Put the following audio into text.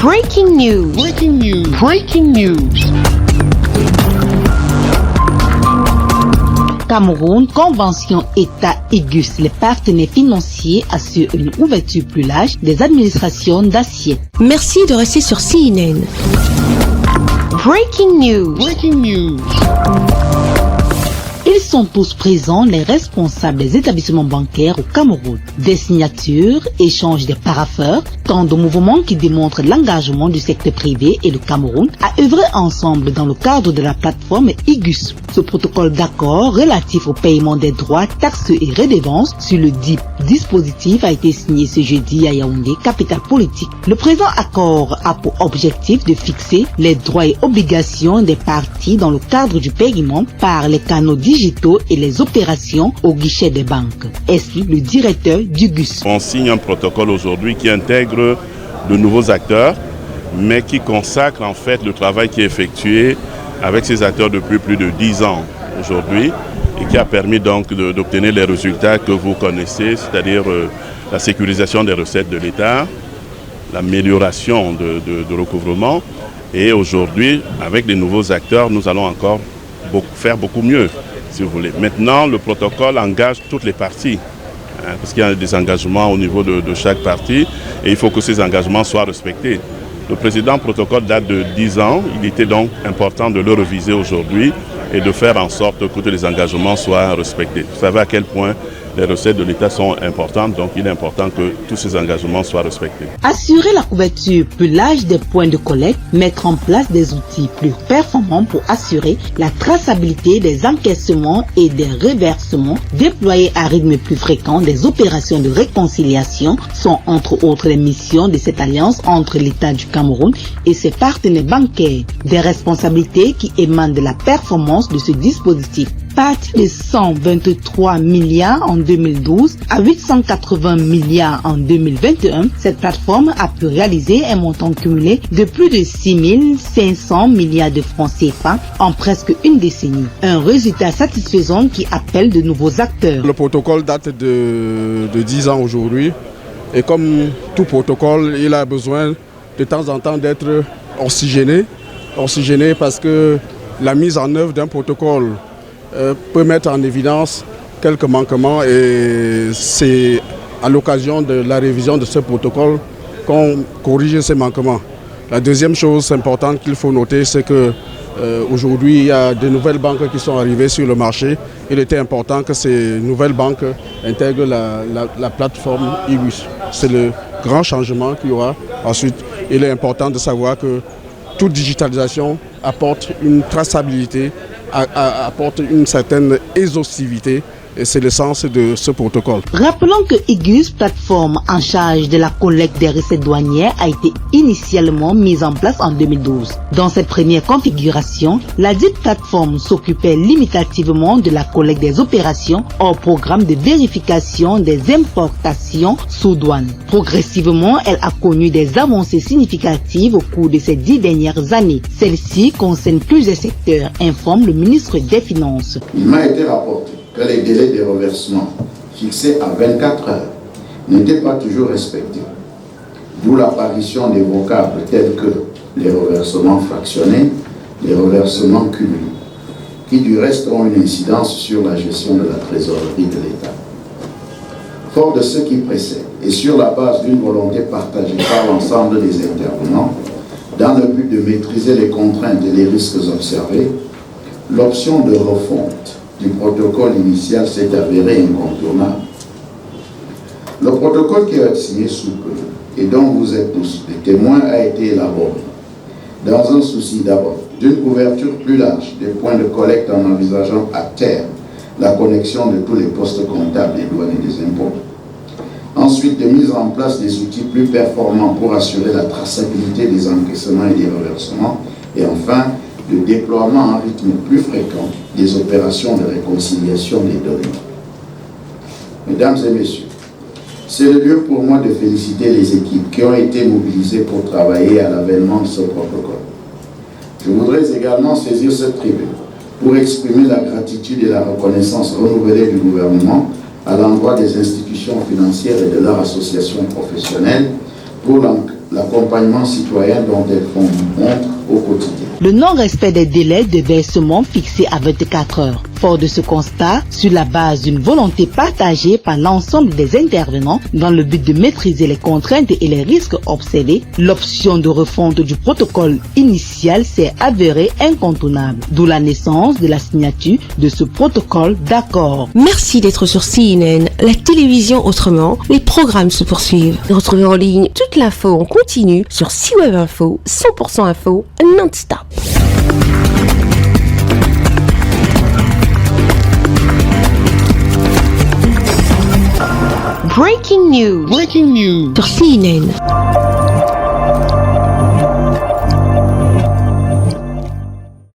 Breaking news. Breaking news. Breaking news. Cameroun, Convention État-Égus, les partenaires financiers assurent une ouverture plus large des administrations d'acier. Merci de rester sur CNN. Breaking news. Breaking news. Ils sont tous présents, les responsables des établissements bancaires au Cameroun. Des signatures, échanges des parapheurs, tant de mouvements qui démontrent l'engagement du secteur privé et le Cameroun à œuvrer ensemble dans le cadre de la plateforme IGUS. Ce protocole d'accord relatif au paiement des droits, taxes et redevances sur le dispositif a été signé ce jeudi à Yaoundé, capitale politique. Le présent accord a pour objectif de fixer les droits et obligations des parties dans le cadre du paiement par les canaux digitaux et les opérations au guichet des banques, explique le directeur d'IGUS. On signe un protocole aujourd'hui qui intègre de nouveaux acteurs, mais qui consacre en fait le travail qui est effectué avec ces acteurs depuis plus de 10 ans aujourd'hui et qui a permis donc d'obtenir les résultats que vous connaissez, c'est-à-dire la sécurisation des recettes de l'État, l'amélioration de recouvrement. Et aujourd'hui, avec les nouveaux acteurs, nous allons encore faire beaucoup mieux, si vous voulez. Maintenant, le protocole engage toutes les parties, parce qu'il y a des engagements au niveau de chaque partie, et il faut que ces engagements soient respectés. Le précédent protocole date de 10 ans, il était donc important de le reviser aujourd'hui et de faire en sorte que tous les engagements soient respectés. Vous savez à quel point les recettes de l'État sont importantes, donc il est important que tous ces engagements soient respectés. Assurer la couverture plus large des points de collecte, mettre en place des outils plus performants pour assurer la traçabilité des encaissements et des reversements, déployer à rythme plus fréquent des opérations de réconciliation sont entre autres les missions de cette alliance entre l'État du Cameroun et ses partenaires bancaires. Des responsabilités qui émanent de la performance de ce dispositif. Parti de 123 milliards en 2012 à 880 milliards en 2021, cette plateforme a pu réaliser un montant cumulé de plus de 6 500 milliards de francs CFA en presque une décennie. Un résultat satisfaisant qui appelle de nouveaux acteurs. Le protocole date de 10 ans aujourd'hui et comme tout protocole, il a besoin de temps en temps d'être oxygéné parce que la mise en œuvre d'un protocole peut mettre en évidence quelques manquements et c'est à l'occasion de la révision de ce protocole qu'on corrige ces manquements. La deuxième chose importante qu'il faut noter, c'est que aujourd'hui il y a de nouvelles banques qui sont arrivées sur le marché. Il était important que ces nouvelles banques intègrent la plateforme IGUS. C'est le grand changement qu'il y aura. Ensuite, il est important de savoir que toute digitalisation apporte une traçabilité, apporte une certaine exhaustivité et c'est le sens de ce protocole. Rappelons que IGUS, plateforme en charge de la collecte des recettes douanières, a été initialement mise en place en 2012. Dans cette première configuration, la dite plateforme s'occupait limitativement de la collecte des opérations hors programme de vérification des importations sous douane. Progressivement, elle a connu des avancées significatives au cours de ces 10 dernières années. Celle-ci concerne plusieurs secteurs, informe le ministre des Finances. Il m'a été rapporté que les délais de reversement fixés à 24 heures n'étaient pas toujours respectés. D'où l'apparition des vocables tels que les reversements fractionnés, les reversements cumulés, qui du reste ont une incidence sur la gestion de la trésorerie de l'État. Fort de ce qui précède, et sur la base d'une volonté partagée par l'ensemble des intervenants, dans le but de maîtriser les contraintes et les risques observés, l'option de refonte du protocole initial s'est avérée incontournable. Le protocole qui va être signé sous peu et dont vous êtes tous les témoins a été élaboré dans un souci d'abord d'une couverture plus large des points de collecte en envisageant à terme la connexion de tous les postes comptables des douanes et des impôts. Ensuite, de mise en place des outils plus performants pour assurer la traçabilité des encaissements et des reversements. Et enfin, le déploiement en rythme plus fréquent des opérations de réconciliation des données. Mesdames et messieurs, c'est le lieu pour moi de féliciter les équipes qui ont été mobilisées pour travailler à l'avènement de ce protocole. Je voudrais également saisir cette tribune pour exprimer la gratitude et la reconnaissance renouvelée du gouvernement à l'endroit des institutions institutions financières et de leurs associations professionnelles pour l'accompagnement citoyen dont elles font montre au quotidien. Le non-respect des délais de versement fixés à 24 heures. Fort de ce constat, sur la base d'une volonté partagée par l'ensemble des intervenants dans le but de maîtriser les contraintes et les risques observés, l'option de refonte du protocole initial s'est avérée incontournable, d'où la naissance de la signature de ce protocole d'accord. Merci d'être sur CNN, la télévision autrement. Les programmes se poursuivent. Retrouvez en ligne toute l'info en continu sur C-Web Info, 100% info, non-stop. Breaking news. Sur CNN.